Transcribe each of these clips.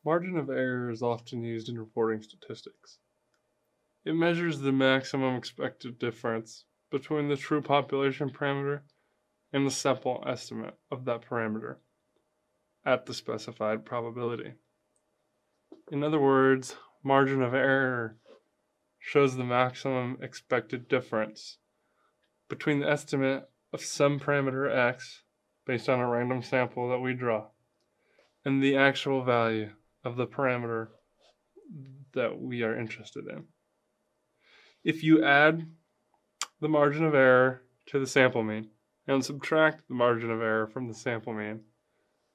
Margin of error is often used in reporting statistics. It measures the maximum expected difference between the true population parameter and the sample estimate of that parameter at the specified probability. In other words, margin of error shows the maximum expected difference between the estimate of some parameter x based on a random sample that we draw and the actual value of the parameter that we are interested in. If you add the margin of error to the sample mean and subtract the margin of error from the sample mean,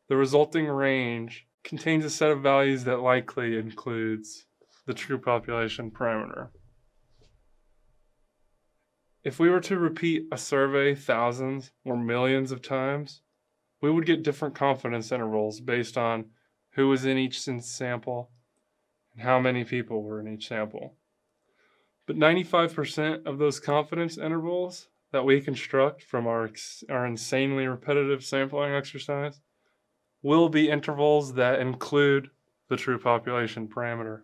the resulting range contains a set of values that likely includes the true population parameter. If we were to repeat a survey thousands or millions of times, we would get different confidence intervals based on who was in each sample and how many people were in each sample. But 95% of those confidence intervals that we construct from our insanely repetitive sampling exercise will be intervals that include the true population parameter.